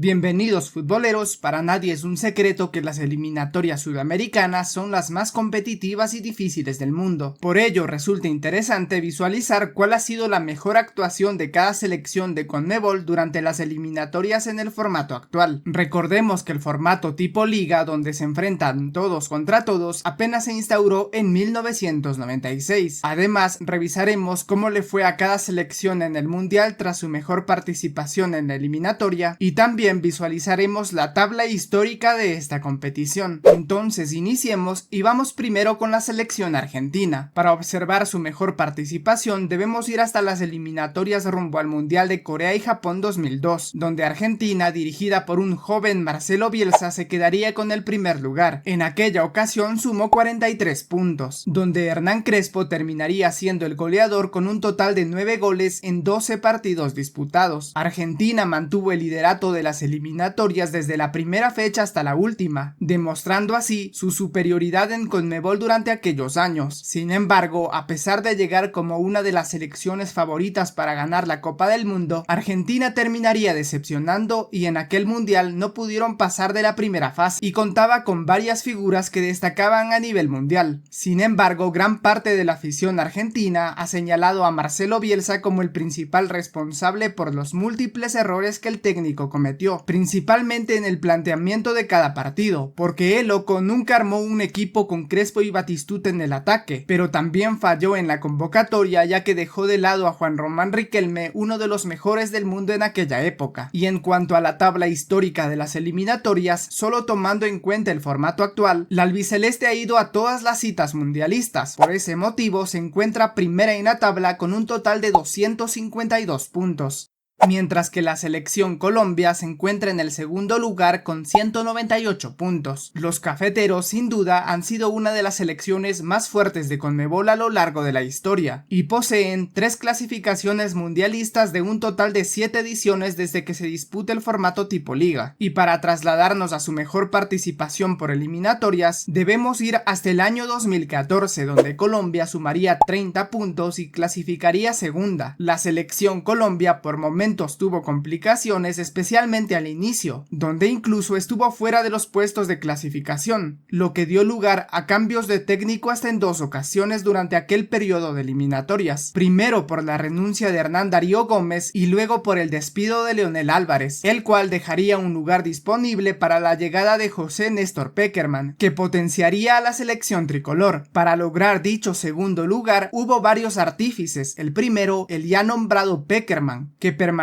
Bienvenidos futboleros, para nadie es un secreto que las eliminatorias sudamericanas son las más competitivas y difíciles del mundo. Por ello resulta interesante visualizar cuál ha sido la mejor actuación de cada selección de CONMEBOL durante las eliminatorias en el formato actual. Recordemos que el formato tipo liga, donde se enfrentan todos contra todos, apenas se instauró en 1996. Además, revisaremos cómo le fue a cada selección en el mundial tras su mejor participación en la eliminatoria y también visualizaremos la tabla histórica de esta competición. Entonces iniciemos y vamos primero con la selección argentina. Para observar su mejor participación debemos ir hasta las eliminatorias rumbo al Mundial de Corea y Japón 2002, donde Argentina, dirigida por un joven Marcelo Bielsa, se quedaría con el primer lugar. En aquella ocasión sumó 43 puntos, donde Hernán Crespo terminaría siendo el goleador con un total de 9 goles en 12 partidos disputados. Argentina mantuvo el liderato de las eliminatorias desde la primera fecha hasta la última, demostrando así su superioridad en CONMEBOL durante aquellos años. Sin embargo, a pesar de llegar como una de las selecciones favoritas para ganar la Copa del Mundo, Argentina terminaría decepcionando y en aquel mundial no pudieron pasar de la primera fase y contaba con varias figuras que destacaban a nivel mundial. Sin embargo, gran parte de la afición argentina ha señalado a Marcelo Bielsa como el principal responsable por los múltiples errores que el técnico cometió, principalmente en el planteamiento de cada partido, porque el loco nunca armó un equipo con Crespo y Batistuta en el ataque, pero también falló en la convocatoria, ya que dejó de lado a Juan Román Riquelme, uno de los mejores del mundo en aquella época. Y en cuanto a la tabla histórica de las eliminatorias, solo tomando en cuenta el formato actual, la albiceleste ha ido a todas las citas mundialistas. Por ese motivo se encuentra primera en la tabla con un total de 252 puntos. Mientras que la selección Colombia se encuentra en el segundo lugar con 198 puntos. Los cafeteros sin duda han sido una de las selecciones más fuertes de CONMEBOL a lo largo de la historia y poseen 3 clasificaciones mundialistas de un total de 7 ediciones desde que se disputa el formato tipo liga. Y para trasladarnos a su mejor participación por eliminatorias debemos ir hasta el año 2014, donde Colombia sumaría 30 puntos y clasificaría segunda. La selección Colombia por momentos tuvo complicaciones, especialmente al inicio, donde incluso estuvo fuera de los puestos de clasificación, lo que dio lugar a cambios de técnico hasta en 2 ocasiones durante aquel periodo de eliminatorias, primero por la renuncia de Hernán Darío Gómez y luego por el despido de Leonel Álvarez, el cual dejaría un lugar disponible para la llegada de José Néstor Pekerman, que potenciaría a la selección tricolor. Para lograr dicho segundo lugar hubo varios artífices, el primero el ya nombrado Pekerman, que permaneció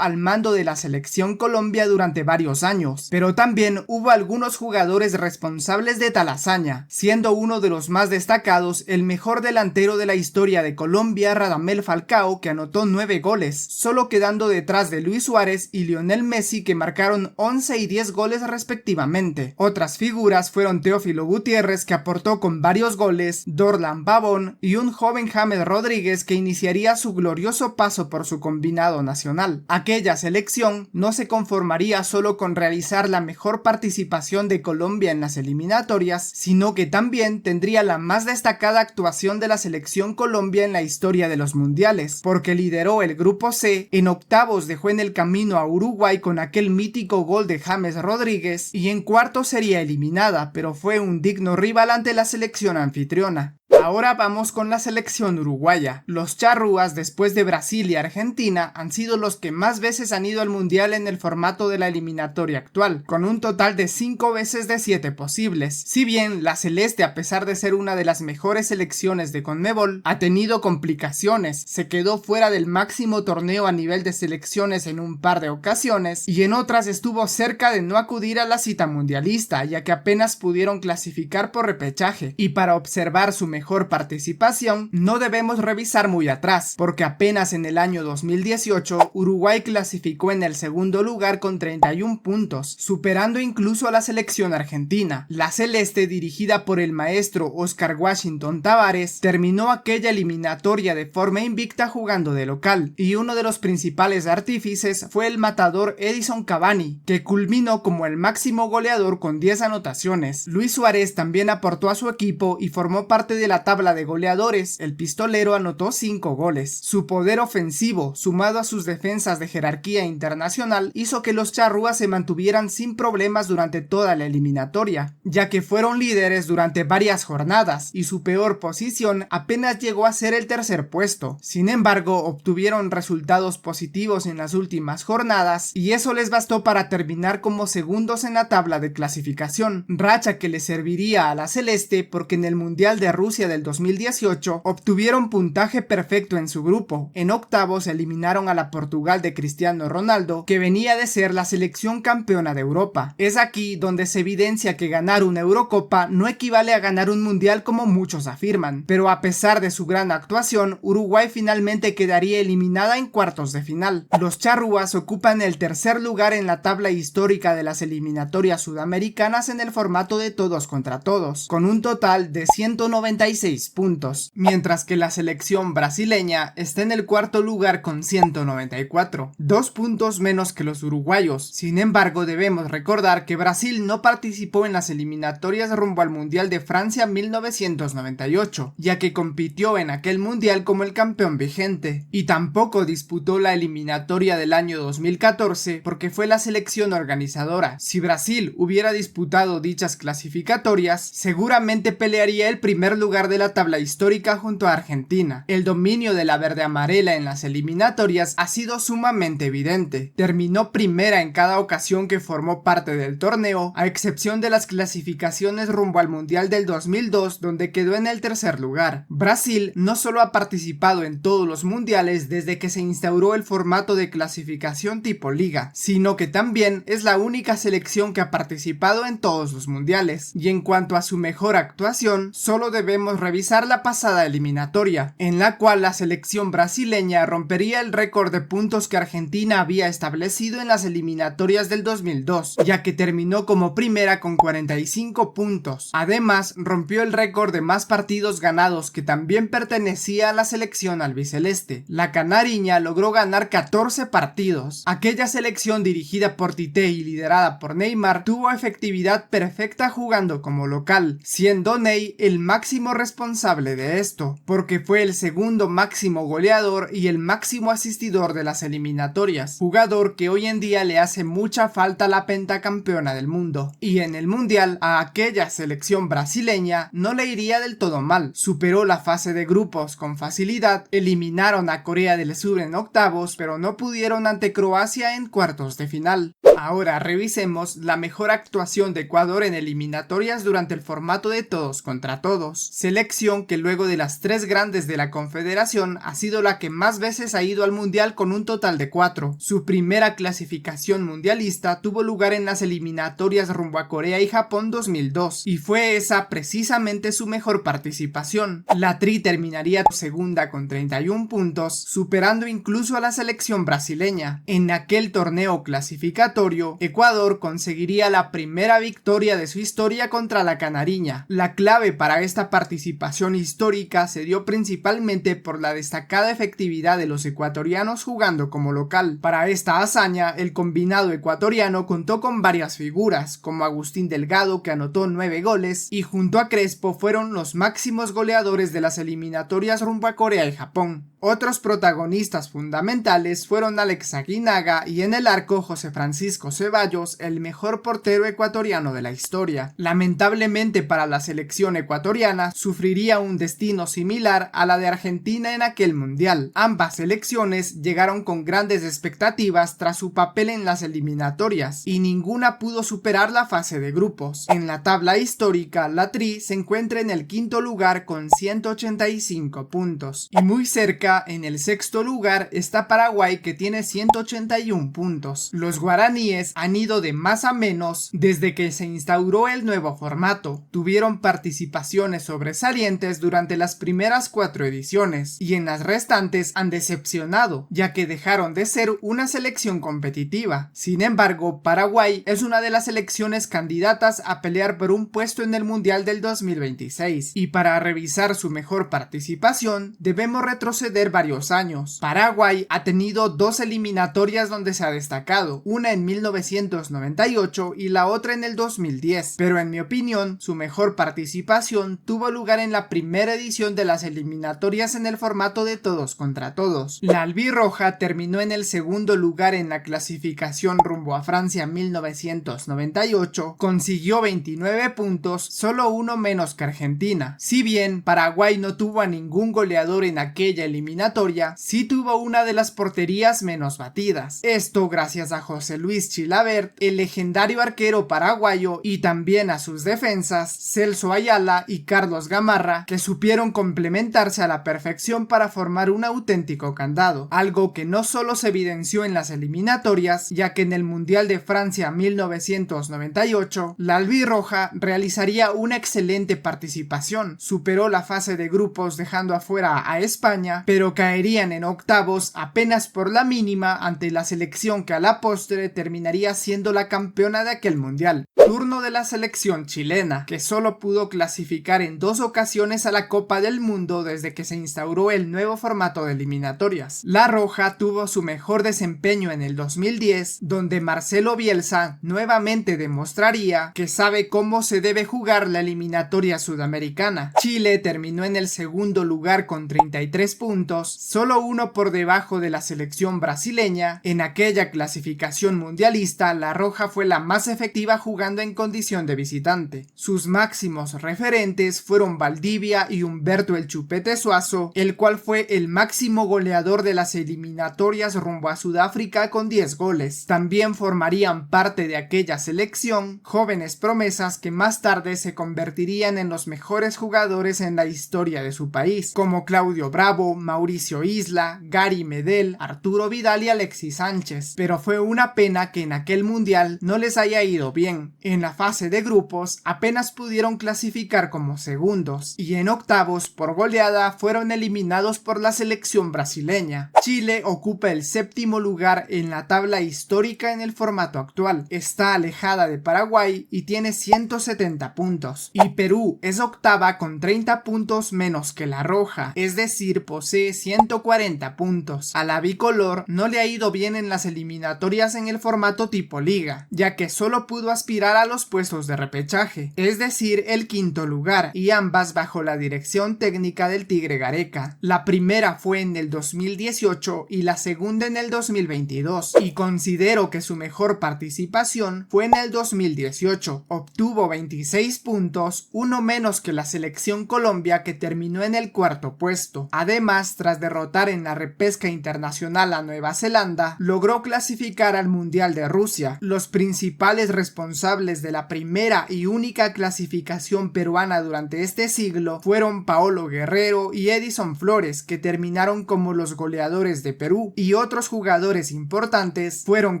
al mando de la selección Colombia durante varios años, pero también hubo algunos jugadores responsables de tal hazaña, siendo uno de los más destacados el mejor delantero de la historia de Colombia, Radamel Falcao, que anotó 9 goles, solo quedando detrás de Luis Suárez y Lionel Messi, que marcaron 11 y 10 goles respectivamente. Otras figuras fueron Teófilo Gutiérrez, que aportó con varios goles, Dorlan Pavón y un joven James Rodríguez, que iniciaría su glorioso paso por su combinado nacional. Aquella selección no se conformaría solo con realizar la mejor participación de Colombia en las eliminatorias, sino que también tendría la más destacada actuación de la selección Colombia en la historia de los mundiales, porque lideró el grupo C, en octavos dejó en el camino a Uruguay con aquel mítico gol de James Rodríguez y en cuartos sería eliminada, pero fue un digno rival ante la selección anfitriona. Ahora vamos con la selección uruguaya. Los charrúas, después de Brasil y Argentina, han sido los que más veces han ido al mundial en el formato de la eliminatoria actual, con un total de 5 veces de 7 posibles. Si bien la celeste, a pesar de ser una de las mejores selecciones de CONMEBOL, ha tenido complicaciones, se quedó fuera del máximo torneo a nivel de selecciones en un par de ocasiones y en otras estuvo cerca de no acudir a la cita mundialista, ya que apenas pudieron clasificar por repechaje. Y para observar su mejor participación no debemos revisar muy atrás, porque apenas en el año 2018 Uruguay clasificó en el segundo lugar con 31 puntos, superando incluso a la selección argentina. La celeste, dirigida por el maestro Oscar Washington Tabárez, terminó aquella eliminatoria de forma invicta jugando de local, y uno de los principales artífices fue el matador Edison Cavani, que culminó como el máximo goleador con 10 anotaciones. Luis Suárez también aportó a su equipo y formó parte de de la tabla de goleadores, el pistolero anotó 5 goles. Su poder ofensivo, sumado a sus defensas de jerarquía internacional, hizo que los charrúas se mantuvieran sin problemas durante toda la eliminatoria, ya que fueron líderes durante varias jornadas y su peor posición apenas llegó a ser el tercer puesto. Sin embargo, obtuvieron resultados positivos en las últimas jornadas y eso les bastó para terminar como segundos en la tabla de clasificación, racha que les serviría a la celeste porque en el Mundial de Rusia del 2018 obtuvieron puntaje perfecto en su grupo. En octavos eliminaron a la Portugal de Cristiano Ronaldo, que venía de ser la selección campeona de Europa. Es aquí donde se evidencia que ganar una Eurocopa no equivale a ganar un Mundial como muchos afirman, pero a pesar de su gran actuación, Uruguay finalmente quedaría eliminada en cuartos de final. Los charrúas ocupan el tercer lugar en la tabla histórica de las eliminatorias sudamericanas en el formato de todos contra todos, con un total de 196 puntos, mientras que la selección brasileña está en el cuarto lugar con 194, 2 puntos menos que los uruguayos. Sin embargo, debemos recordar que Brasil no participó en las eliminatorias rumbo al Mundial de Francia 1998, ya que compitió en aquel mundial como el campeón vigente, y tampoco disputó la eliminatoria del año 2014 porque fue la selección organizadora. Si Brasil hubiera disputado dichas clasificatorias, seguramente pelearía el primer lugar de la tabla histórica junto a Argentina. El dominio de la verde amarela en las eliminatorias ha sido sumamente evidente. Terminó primera en cada ocasión que formó parte del torneo, a excepción de las clasificaciones rumbo al Mundial del 2002, donde quedó en el tercer lugar. Brasil no solo ha participado en todos los mundiales desde que se instauró el formato de clasificación tipo liga, sino que también es la única selección que ha participado en todos los mundiales. Y en cuanto a su mejor actuación, solo debemos revisar la pasada eliminatoria, en la cual la selección brasileña rompería el récord de puntos que Argentina había establecido en las eliminatorias del 2002, ya que terminó como primera con 45 puntos. Además, rompió el récord de más partidos ganados que también pertenecía a la selección albiceleste. La canariña logró ganar 14 partidos. Aquella selección dirigida por Tite y liderada por Neymar tuvo efectividad perfecta jugando como local, siendo Ney el máximo responsable de esto, porque fue el segundo máximo goleador y el máximo asistidor de las eliminatorias, jugador que hoy en día le hace mucha falta a la pentacampeona del mundo. Y en el mundial, a aquella selección brasileña no le iría del todo mal, superó la fase de grupos con facilidad, eliminaron a Corea del Sur en octavos, pero no pudieron ante Croacia en cuartos de final. Ahora revisemos la mejor actuación de Ecuador en eliminatorias durante el formato de todos contra todos, selección que luego de las 3 grandes de la Confederación ha sido la que más veces ha ido al mundial con un total de 4. Su primera clasificación mundialista tuvo lugar en las eliminatorias rumbo a Corea y Japón 2002, y fue esa precisamente su mejor participación. La Tri terminaría segunda con 31 puntos, superando incluso a la selección brasileña. En aquel torneo clasificatorio, Ecuador conseguiría la primera victoria de su historia contra la canariña. La clave para esta participación histórica se dio principalmente por la destacada efectividad de los ecuatorianos jugando como local. Para esta hazaña, el combinado ecuatoriano contó con varias figuras, como Agustín Delgado, que anotó 9 goles, y junto a Crespo fueron los máximos goleadores de las eliminatorias rumbo a Corea y Japón. Otros protagonistas fundamentales fueron Alex Aguinaga y en el arco José Francisco Ceballos, el mejor portero ecuatoriano de la historia. Lamentablemente para la selección ecuatoriana sufriría un destino similar a la de Argentina en aquel mundial. Ambas selecciones llegaron con grandes expectativas tras su papel en las eliminatorias y ninguna pudo superar la fase de grupos. En la tabla histórica, la Tri se encuentra en el quinto lugar con 185 puntos y muy cerca en el sexto lugar está Paraguay, que tiene 181 puntos. Los guaraníes han ido de más a menos desde que se instauró el nuevo formato. Tuvieron participaciones sobresalientes durante las primeras 4 ediciones y en las restantes han decepcionado, ya que dejaron de ser una selección competitiva. Sin embargo, Paraguay es una de las selecciones candidatas a pelear por un puesto en el Mundial del 2026 y para revisar su mejor participación debemos retroceder perder varios años. Paraguay ha tenido dos eliminatorias donde se ha destacado, una en 1998 y la otra en el 2010, pero en mi opinión su mejor participación tuvo lugar en la primera edición de las eliminatorias en el formato de todos contra todos. La albirroja terminó en el segundo lugar en la clasificación rumbo a Francia 1998, consiguió 29 puntos, solo uno menos que Argentina. Si bien Paraguay no tuvo a ningún goleador en aquella eliminatoria, sí tuvo una de las porterías menos batidas. Esto gracias a José Luis Chilavert, el legendario arquero paraguayo, y también a sus defensas, Celso Ayala y Carlos Gamarra, que supieron complementarse a la perfección para formar un auténtico candado, algo que no solo se evidenció en las eliminatorias, ya que en el Mundial de Francia 1998, la albirroja realizaría una excelente participación, superó la fase de grupos dejando afuera a España, pero caerían en octavos apenas por la mínima ante la selección que a la postre terminaría siendo la campeona de aquel mundial. Turno de la selección chilena, que solo pudo clasificar en 2 ocasiones a la Copa del Mundo desde que se instauró el nuevo formato de eliminatorias. La roja tuvo su mejor desempeño en el 2010, donde Marcelo Bielsa nuevamente demostraría que sabe cómo se debe jugar la eliminatoria sudamericana. Chile terminó en el segundo lugar con 33 puntos, solo uno por debajo de la selección brasileña. En aquella clasificación mundialista, la roja fue la más efectiva jugando en condición de visitante. Sus máximos referentes fueron Valdivia y Humberto El Chupete Suazo, el cual fue el máximo goleador de las eliminatorias rumbo a Sudáfrica con 10 goles. También formarían parte de aquella selección jóvenes promesas que más tarde se convertirían en los mejores jugadores en la historia de su país, como Claudio Bravo, Mauricio Isla, Gary Medel, Arturo Vidal y Alexis Sánchez. Pero fue una pena que en aquel mundial no les haya ido bien. En la fase de grupos apenas pudieron clasificar como segundos y en octavos por goleada fueron eliminados por la selección brasileña. Chile ocupa el séptimo lugar en la tabla histórica en el formato actual. Está alejada de Paraguay y tiene 170 puntos. Y Perú es octava con 30 puntos menos que la roja, es decir, posee 140 puntos. A la bicolor no le ha ido bien en las eliminatorias en el formato tipo liga, ya que solo pudo aspirar a los puestos de repechaje, es decir, el quinto lugar, y ambas bajo la dirección técnica del Tigre Gareca. La primera fue en el 2018 y la segunda en el 2022, y considero que su mejor participación fue en el 2018. Obtuvo 26 puntos, uno menos que la selección Colombia, que terminó en el cuarto puesto. Además, tras derrotar en la repesca internacional a Nueva Zelanda, logró clasificar al Mundial de Rusia. Los principales responsables de la primera y única clasificación peruana durante este siglo fueron Paolo Guerrero y Edison Flores, que terminaron como los goleadores de Perú, y otros jugadores importantes fueron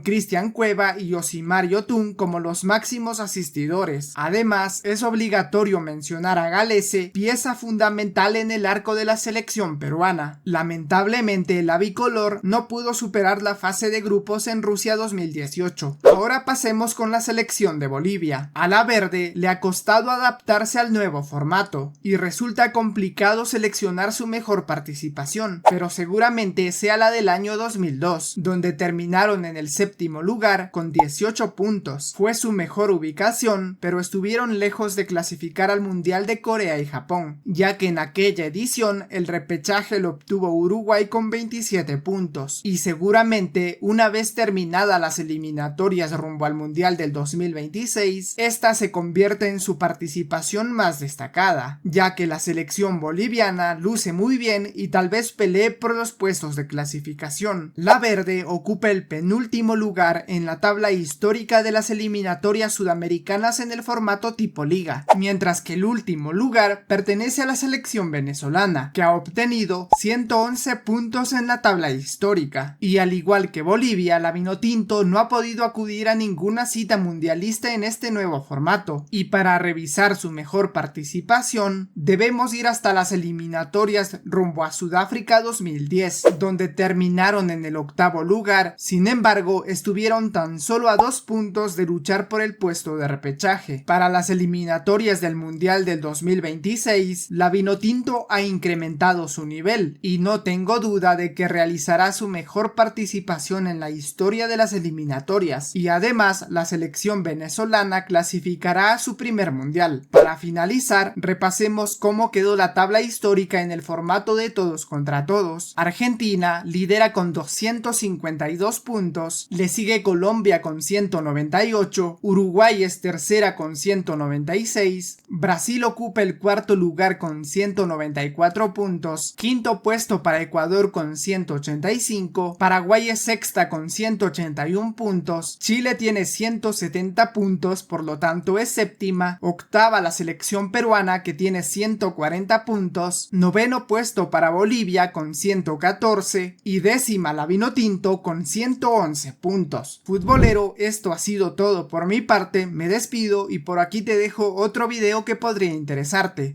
Cristian Cueva y Yosimar Yotun como los máximos asistidores. Además, es obligatorio mencionar a Gallese, pieza fundamental en el arco de la selección peruana. Lamentablemente, la bicolor no pudo superar la fase de grupos en Rusia 2018. Ahora pasemos con la selección de Bolivia. A la verde le ha costado adaptarse al nuevo formato y resulta complicado seleccionar su mejor participación, pero seguramente sea la del año 2002, donde terminaron en el séptimo lugar con 18 puntos. Fue su mejor ubicación, pero estuvieron lejos de clasificar al Mundial de Corea y Japón, ya que en aquella edición el repechaje lo obtuvo Uruguay con 27 puntos, y seguramente una vez terminadas las eliminatorias rumbo al Mundial del 2026, esta se convierte en su participación más destacada, ya que la selección boliviana luce muy bien y tal vez pelee por los puestos de clasificación. La verde ocupa el penúltimo lugar en la tabla histórica de las eliminatorias sudamericanas en el formato tipo liga, mientras que el último lugar pertenece a la selección venezolana, que ha obtenido 111 puntos en la tabla histórica, y al igual que Bolivia, la Vinotinto no ha podido acudir a ninguna cita mundialista en este nuevo formato, y para revisar su mejor participación debemos ir hasta las eliminatorias rumbo a Sudáfrica 2010, donde terminaron en el octavo lugar. Sin embargo, estuvieron tan solo a 2 puntos de luchar por el puesto de repechaje. Para las eliminatorias del Mundial del 2026, la Vinotinto ha incrementado su nivel, Brasil, y no tengo duda de que realizará su mejor participación en la historia de las eliminatorias, y además la selección venezolana clasificará a su primer mundial. Para finalizar, repasemos cómo quedó la tabla histórica en el formato de todos contra todos. Argentina lidera con 252 puntos, le sigue Colombia con 198, Uruguay es tercera con 196, Brasil ocupa el cuarto lugar con 194 puntos, quinto puesto para Ecuador con 185, Paraguay es sexta con 181 puntos, Chile tiene 170 puntos, por lo tanto es séptima, octava la selección peruana que tiene 140 puntos, noveno puesto para Bolivia con 114 y décima la Vinotinto con 111 puntos. Futbolero, esto ha sido todo por mi parte, me despido y por aquí te dejo otro video que podría interesarte.